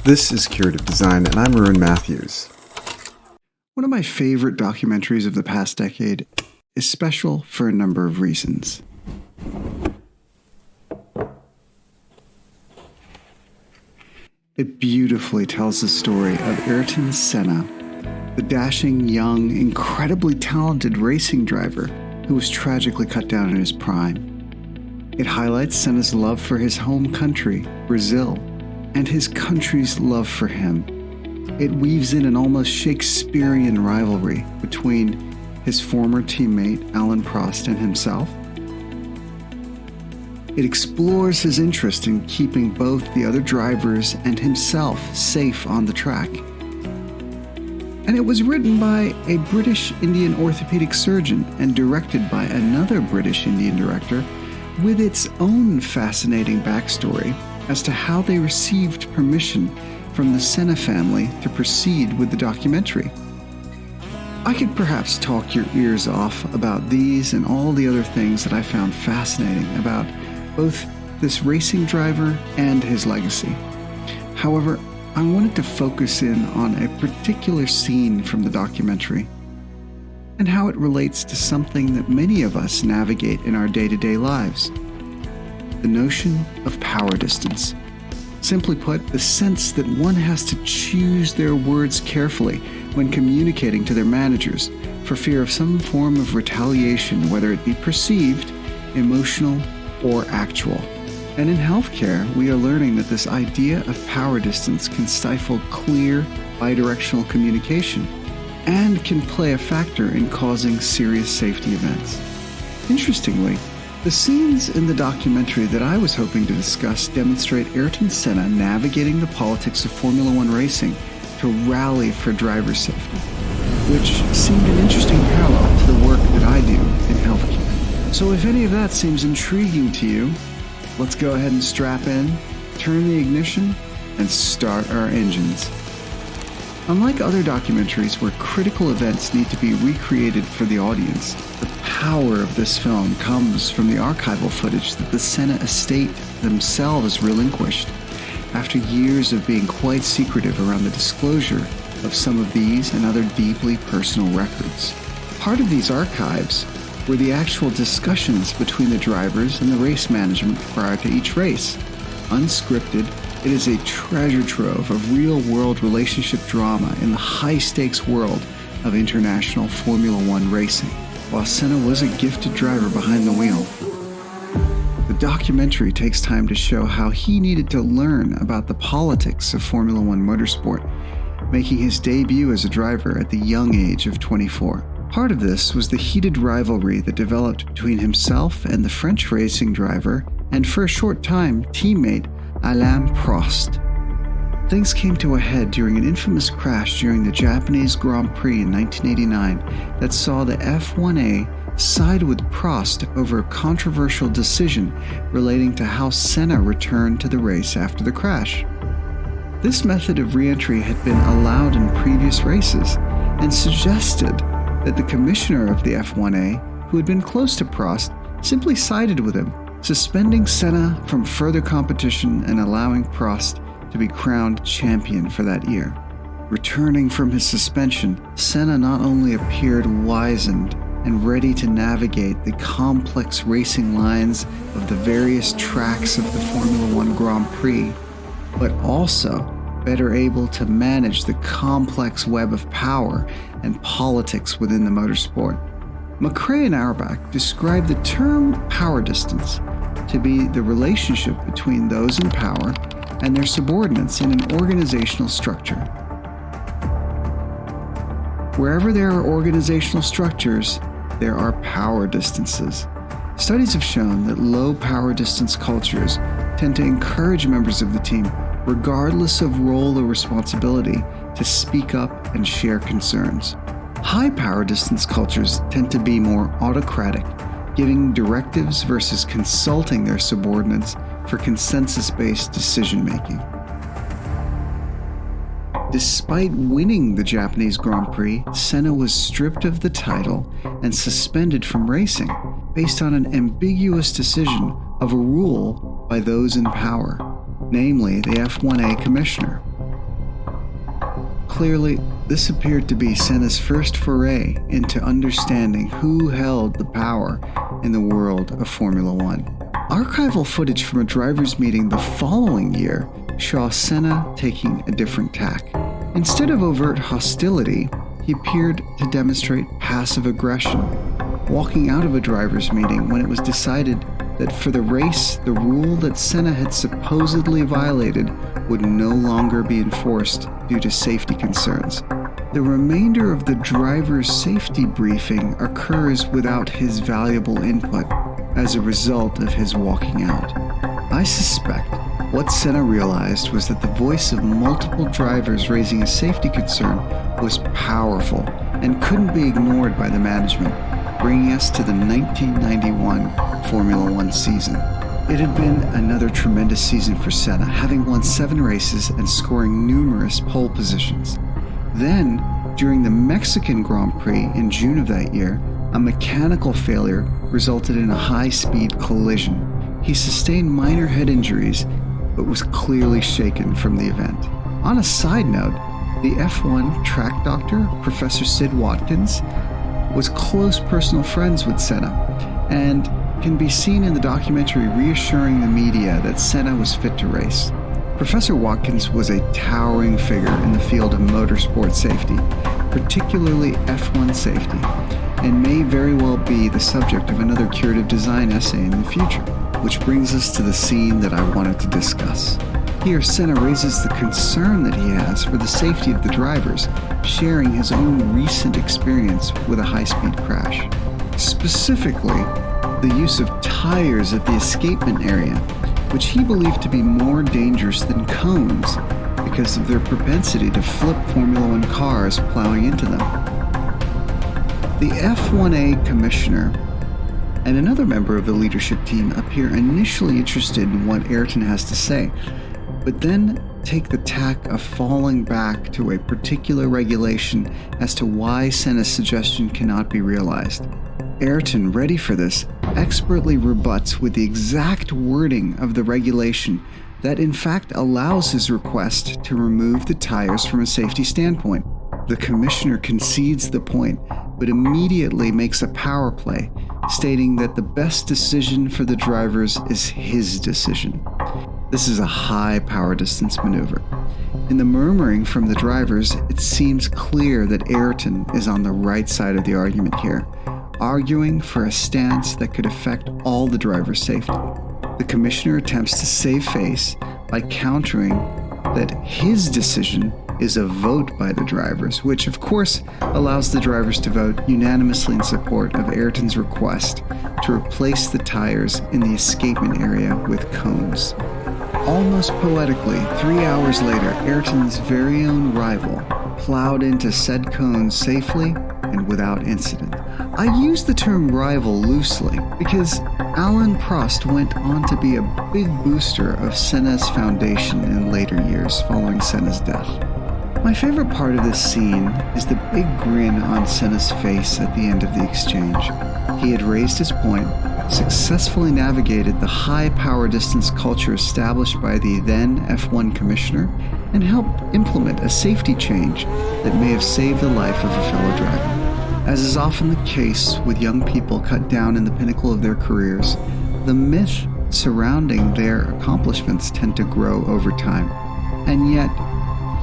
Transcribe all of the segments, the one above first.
This is Curative Design, and I'm Ruin Matthews. One of my favorite documentaries of the past decade is special for a number of reasons. It beautifully tells the story of Ayrton Senna, the dashing, young, incredibly talented racing driver who was tragically cut down in his prime. It highlights Senna's love for his home country, Brazil, and his country's love for him. It weaves in an almost Shakespearean rivalry between his former teammate Alain Prost and himself. It explores his interest in keeping both the other drivers and himself safe on the track. And it was written by a British Indian orthopedic surgeon and directed by another British Indian director, with its own fascinating backstory as to how they received permission from the Senna family to proceed with the documentary. I could perhaps talk your ears off about these and all the other things that I found fascinating about both this racing driver and his legacy. However, I wanted to focus in on a particular scene from the documentary and how it relates to something that many of us navigate in our day-to-day lives: the notion of power distance. Simply put, the sense that one has to choose their words carefully when communicating to their managers for fear of some form of retaliation, whether it be perceived, emotional, or actual. And in healthcare, we are learning that this idea of power distance can stifle clear, bidirectional communication and can play a factor in causing serious safety events. Interestingly, the scenes in the documentary that I was hoping to discuss demonstrate Ayrton Senna navigating the politics of Formula One racing to rally for driver safety, which seemed an interesting parallel to the work that I do in healthcare. So if any of that seems intriguing to you, let's go ahead and strap in, turn the ignition, and start our engines. Unlike other documentaries where critical events need to be recreated for the audience, the power of this film comes from the archival footage that the Senna estate themselves relinquished after years of being quite secretive around the disclosure of some of these and other deeply personal records. Part of these archives were the actual discussions between the drivers and the race management prior to each race. Unscripted, it is a treasure trove of real-world relationship drama in the high-stakes world of international Formula One racing. While Senna was a gifted driver behind the wheel, the documentary takes time to show how he needed to learn about the politics of Formula One motorsport, making his debut as a driver at the young age of 24. Part of this was the heated rivalry that developed between himself and the French racing driver and, for a short time, teammate Alain Prost. Things came to a head during an infamous crash during the Japanese Grand Prix in 1989 that saw the F1A side with Prost over a controversial decision relating to how Senna returned to the race after the crash. This method of re-entry had been allowed in previous races and suggested that the commissioner of the F1A, who had been close to Prost, simply sided with him, suspending Senna from further competition and allowing Prost to be crowned champion for that year. Returning from his suspension, Senna not only appeared wizened and ready to navigate the complex racing lines of the various tracks of the Formula One Grand Prix, but also better able to manage the complex web of power and politics within the motorsport. McRae and Auerbach described the term power distance to be the relationship between those in power and their subordinates in an organizational structure. Wherever there are organizational structures, there are power distances. Studies have shown that low power distance cultures tend to encourage members of the team, regardless of role or responsibility, to speak up and share concerns. High power distance cultures tend to be more autocratic, giving directives versus consulting their subordinates for consensus-based decision-making. Despite winning the Japanese Grand Prix, Senna was stripped of the title and suspended from racing based on an ambiguous decision of a rule by those in power, namely the F1A commissioner. Clearly, this appeared to be Senna's first foray into understanding who held the power in the world of Formula One. Archival footage from a drivers' meeting the following year saw Senna taking a different tack. Instead of overt hostility, he appeared to demonstrate passive aggression, walking out of a drivers' meeting when it was decided that for the race, the rule that Senna had supposedly violated would no longer be enforced due to safety concerns. The remainder of the driver's safety briefing occurs without his valuable input as a result of his walking out. I suspect what Senna realized was that the voice of multiple drivers raising a safety concern was powerful and couldn't be ignored by the management, bringing us to the 1991 Formula One season. It had been another tremendous season for Senna, having won 7 races and scoring numerous pole positions. Then, during the Mexican Grand Prix in June of that year, a mechanical failure resulted in a high-speed collision. He sustained minor head injuries, but was clearly shaken from the event. On a side note, the F1 track doctor, Professor Sid Watkins, was close personal friends with Senna, and can be seen in the documentary reassuring the media that Senna was fit to race. Professor Watkins was a towering figure in the field of motorsport safety, particularly F1 safety, and may very well be the subject of another curative design essay in the future, which brings us to the scene that I wanted to discuss. Here, Senna raises the concern that he has for the safety of the drivers, sharing his own recent experience with a high-speed crash. Specifically, the use of tires at the escapement area, which he believed to be more dangerous than cones because of their propensity to flip Formula One cars plowing into them. The F1A commissioner and another member of the leadership team appear initially interested in what Ayrton has to say, but then take the tack of falling back to a particular regulation as to why Senna's suggestion cannot be realized. Ayrton, ready for this, expertly rebuts with the exact wording of the regulation that in fact allows his request to remove the tires from a safety standpoint. The commissioner concedes the point, but immediately makes a power play, stating that the best decision for the drivers is his decision. This is a high power distance maneuver. In the murmuring from the drivers, it seems clear that Ayrton is on the right side of the argument here, arguing for a stance that could affect all the drivers' safety. The commissioner attempts to save face by countering that his decision is a vote by the drivers, which of course allows the drivers to vote unanimously in support of Ayrton's request to replace the tires in the escapement area with cones. Almost poetically, 3 hours later, Ayrton's very own rival plowed into said cones safely and without incident. I use the term rival loosely because Alain Prost went on to be a big booster of Senna's foundation in later years following Senna's death. My favorite part of this scene is the big grin on Senna's face at the end of the exchange. He had raised his point, successfully navigated the high power distance culture established by the then F1 commissioner, and helped implement a safety change that may have saved the life of a fellow driver. As is often the case with young people cut down in the pinnacle of their careers, the myth surrounding their accomplishments tend to grow over time. And yet,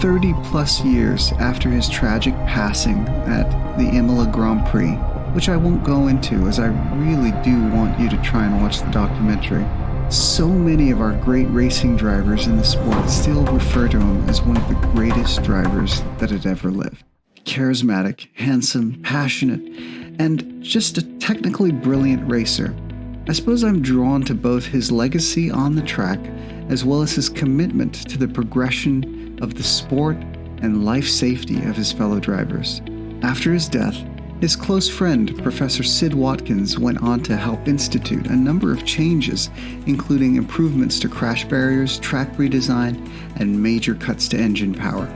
30 plus years after his tragic passing at the Imola Grand Prix, which I won't go into as I really do want you to try and watch the documentary, so many of our great racing drivers in the sport still refer to him as one of the greatest drivers that had ever lived. Charismatic, handsome, passionate, and just a technically brilliant racer. I suppose I'm drawn to both his legacy on the track as well as his commitment to the progression of the sport and life safety of his fellow drivers. After his death, his close friend, Professor Sid Watkins, went on to help institute a number of changes, including improvements to crash barriers, track redesign, and major cuts to engine power.